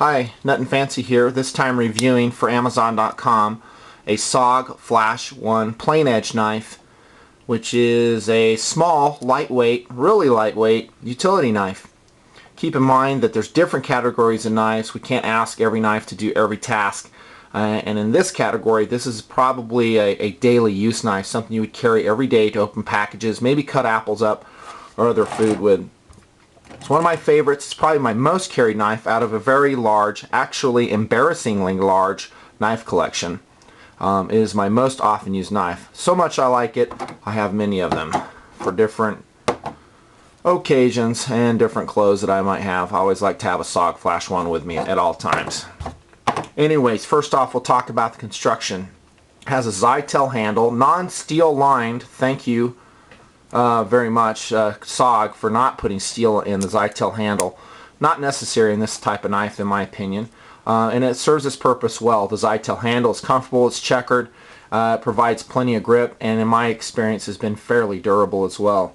Hi, Nutnfancy here, this time reviewing for Amazon.com a SOG Flash 1 plain edge knife, which is a small, lightweight, really lightweight utility knife. Keep in mind that there's different categories of knives. We can't ask every knife to do every task. And in this category, this is probably a daily use knife, something you would carry every day to open packages, maybe cut apples up or other food with. It's one of my favorites. It's probably my most carried knife out of a very large, actually embarrassingly large knife collection. It is my most often used knife. So much I like it, I have many of them for different occasions and different clothes that I might have. I always like to have a SOG Flash 1 with me at all times. Anyways, first off we'll talk about the construction. It has a Zytel handle, non-steel lined. Thank you very much, SOG, for not putting steel in the Zytel handle. Not necessary in this type of knife, in my opinion. And it serves its purpose well. The Zytel handle is comfortable, it's checkered, it provides plenty of grip, and in my experience has been fairly durable as well.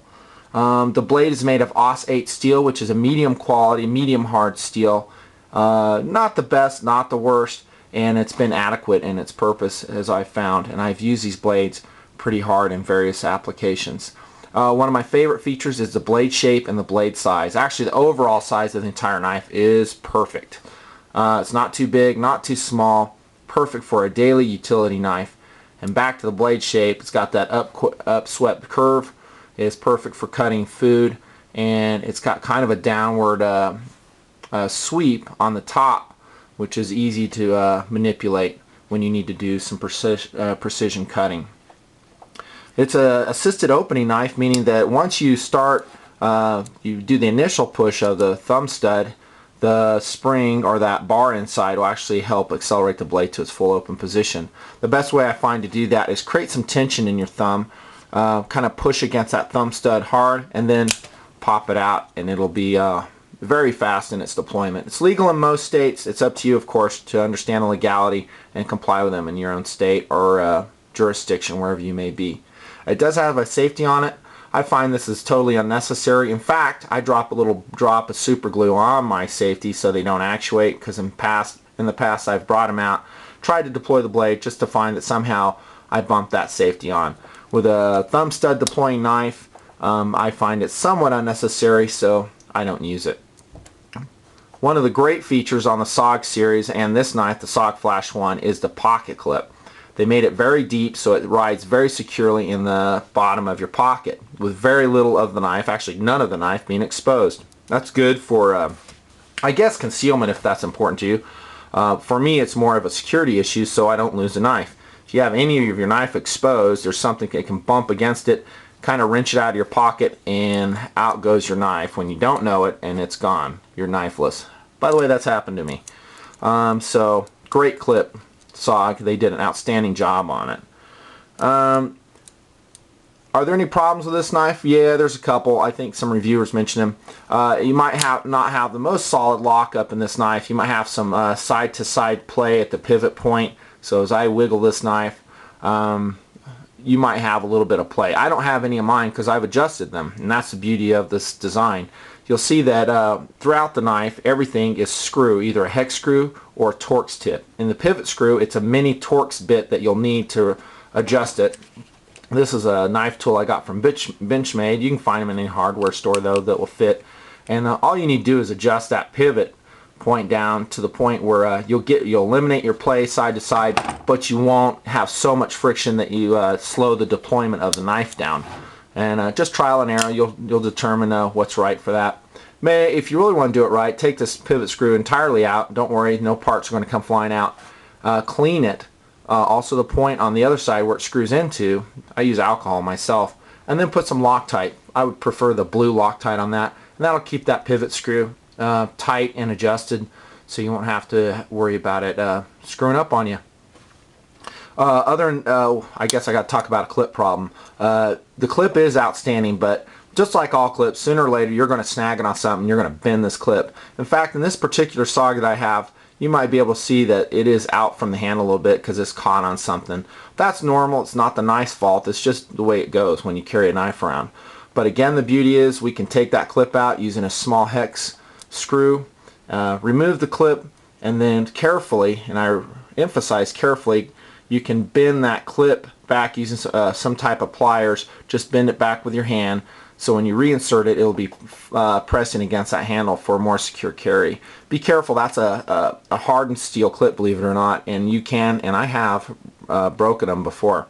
The blade is made of AUS 8 steel, which is a medium quality, medium hard steel. Not the best, not the worst, and it's been adequate in its purpose, as I've found, and I've used these blades pretty hard in various applications. One of my favorite features is the blade shape and the blade size. Actually, the overall size of the entire knife is perfect. It's not too big, not too small, perfect for a daily utility knife. And back to the blade shape, it's got that upswept curve. It's perfect for cutting food, and it's got kind of a downward sweep on the top, which is easy to manipulate when you need to do some precision cutting. It's an assisted opening knife, meaning that once you start, you do the initial push of the thumb stud, the spring or that bar inside will actually help accelerate the blade to its full open position. The best way I find to do that is create some tension in your thumb, kind of push against that thumb stud hard, and then pop it out, and it'll be very fast in its deployment. It's legal in most states. It's up to you, of course, to understand the legality and comply with them in your own state or jurisdiction, wherever you may be. It does have a safety on it. I find this is totally unnecessary. In fact, I drop a little drop of super glue on my safety so they don't actuate, because in the past I've brought them out, tried to deploy the blade just to find that somehow I bumped that safety on. With a thumb stud deploying knife, I find it somewhat unnecessary, so I don't use it. One of the great features on the SOG series and this knife, the SOG Flash 1, is the pocket clip. They made it very deep so it rides very securely in the bottom of your pocket with very little of the knife, actually none of the knife, being exposed. That's good for, I guess, concealment if that's important to you. For me, it's more of a security issue so I don't lose the knife. If you have any of your knife exposed, there's something that can bump against it, kind of wrench it out of your pocket, and out goes your knife when you don't know it, and it's gone. You're knifeless. By the way, that's happened to me. So, great clip. SOG, they did an outstanding job on it. Are there any problems with this knife? Yeah, there's a couple. I think some reviewers mentioned them. You might not have the most solid lockup in this knife. You might have some side-to-side play at the pivot point. So as I wiggle this knife, you might have a little bit of play. I don't have any of mine because I've adjusted them, and that's the beauty of this design. You'll see that throughout the knife everything is screw, either a hex screw or a Torx tip. In the pivot screw, it's a mini Torx bit that you'll need to adjust it. This is a knife tool I got from Benchmade. You can find them in any hardware store though that will fit. And all you need to do is adjust that pivot point down to the point where you'll eliminate your play side to side, but you won't have so much friction that you slow the deployment of the knife down. And just trial and error, you'll determine what's right for that. If you really want to do it right, take this pivot screw entirely out. Don't worry, no parts are going to come flying out. Clean it. Also the point on the other side where it screws into, I use alcohol myself, and then put some Loctite. I would prefer the blue Loctite on that, and that'll keep that pivot screw tight and adjusted, so you won't have to worry about it screwing up on you. I guess I got to talk about a clip problem. The clip is outstanding, but just like all clips, sooner or later you're going to snag it on something, you're going to bend this clip. In fact, in this particular SOG that I have, you might be able to see that it is out from the handle a little bit because it's caught on something. That's normal. It's not the knife's fault. It's just the way it goes when you carry a knife around. But again, the beauty is we can take that clip out using a small hex screw, remove the clip, and then carefully, and I emphasize carefully, you can bend that clip back using some type of pliers. Just bend it back with your hand, so when you reinsert it, it'll be pressing against that handle for a more secure carry. Be careful, that's a hardened steel clip, believe it or not, and you can, and I have, broken them before.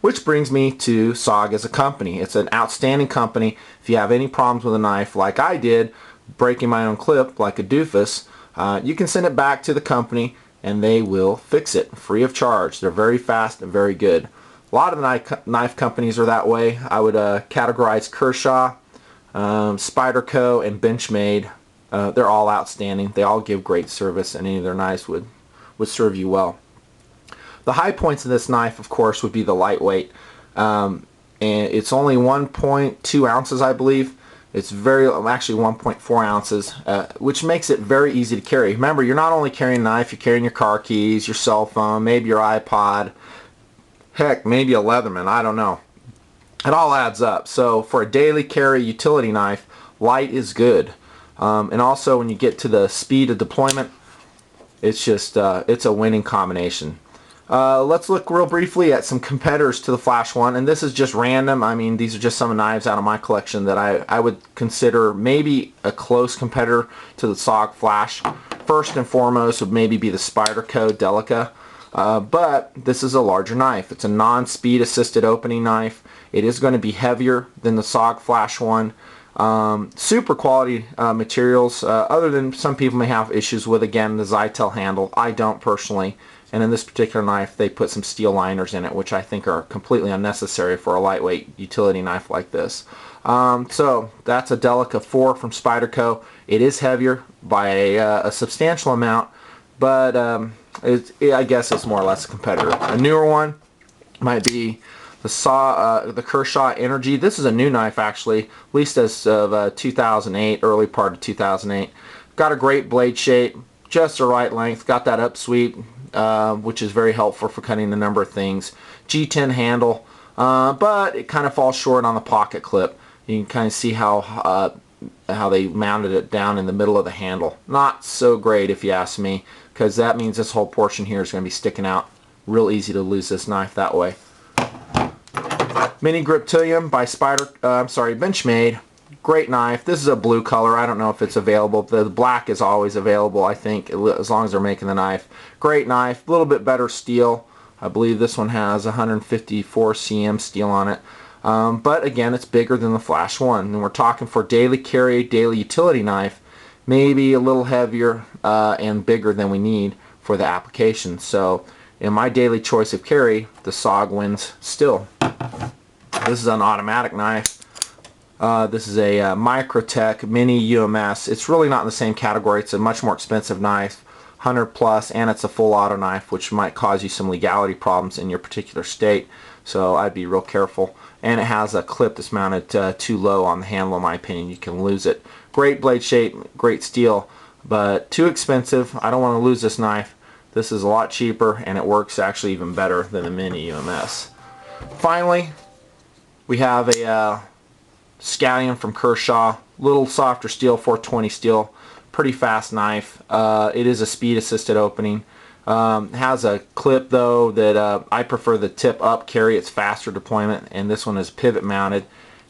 Which brings me to SOG as a company. It's an outstanding company. If you have any problems with a knife like I did, breaking my own clip like a doofus, you can send it back to the company and they will fix it free of charge. They're very fast and very good. A lot of the knife companies are that way. I would categorize Kershaw, Spyderco, and Benchmade. They're all outstanding. They all give great service, and any of their knives would serve you well. The high points of this knife, of course, would be the lightweight. And it's only 1.2 ounces, I believe. It's actually 1.4 ounces, which makes it very easy to carry. Remember, you're not only carrying a knife, you're carrying your car keys, your cell phone, maybe your iPod, heck, maybe a Leatherman, I don't know. It all adds up. So for a daily carry utility knife, light is good. And also when you get to the speed of deployment, it's just, it's a winning combination. Let's look real briefly at some competitors to the Flash 1, and this is just random. I mean, these are just some knives out of my collection that I would consider maybe a close competitor to the SOG Flash. First and foremost would maybe be the Spyderco Delica, but this is a larger knife. It's a non-speed assisted opening knife. It is going to be heavier than the SOG Flash 1. Super quality materials, other than some people may have issues with, again, the Zytel handle. I don't personally. And in this particular knife, they put some steel liners in it, which I think are completely unnecessary for a lightweight utility knife like this. So that's a Delica 4 from Spyderco. It is heavier by a substantial amount, but I guess it's more or less a competitor. A newer one might be the Kershaw Energy. This is a new knife, actually, at least as of 2008, early part of 2008. Got a great blade shape, just the right length, got that upsweep, which is very helpful for cutting a number of things. G10 handle, but it kind of falls short on the pocket clip. You can kind of see how they mounted it down in the middle of the handle. Not so great, if you ask me, because that means this whole portion here is going to be sticking out. Real easy to lose this knife that way. Mini Griptilium by Benchmade. Great knife. This is a blue color. I don't know if it's available. The black is always available, I think, as long as they're making the knife. Great knife. A little bit better steel. I believe this one has 154 cm steel on it. But again, it's bigger than the Flash 1. And we're talking for daily carry, daily utility knife, maybe a little heavier and bigger than we need for the application. So in my daily choice of carry, the SOG wins still. This is an automatic knife. This is a Microtech Mini UMS. It's really not in the same category. It's a much more expensive knife, 100 plus, and it's a full auto knife, which might cause you some legality problems in your particular state. So I'd be real careful. And it has a clip that's mounted too low on the handle, in my opinion. You can lose it. Great blade shape, great steel, but too expensive. I don't want to lose this knife. This is a lot cheaper, and it works actually even better than the Mini UMS. Finally, we have a Scallion from Kershaw, little softer steel, 420 steel, pretty fast knife. It is a speed assisted opening. Has a clip though that I prefer the tip up carry. It's faster deployment, and this one is pivot mounted,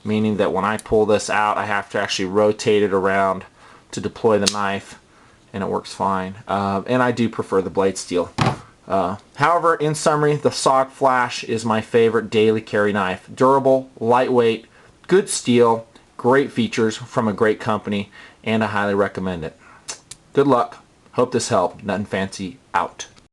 meaning that when I pull this out I have to actually rotate it around to deploy the knife, and it works fine. And I do prefer the blade steel. However, in summary, the SOG Flash is my favorite daily carry knife. Durable, lightweight, good steel, great features from a great company, and I highly recommend it. Good luck. Hope this helped. Nutnfancy out.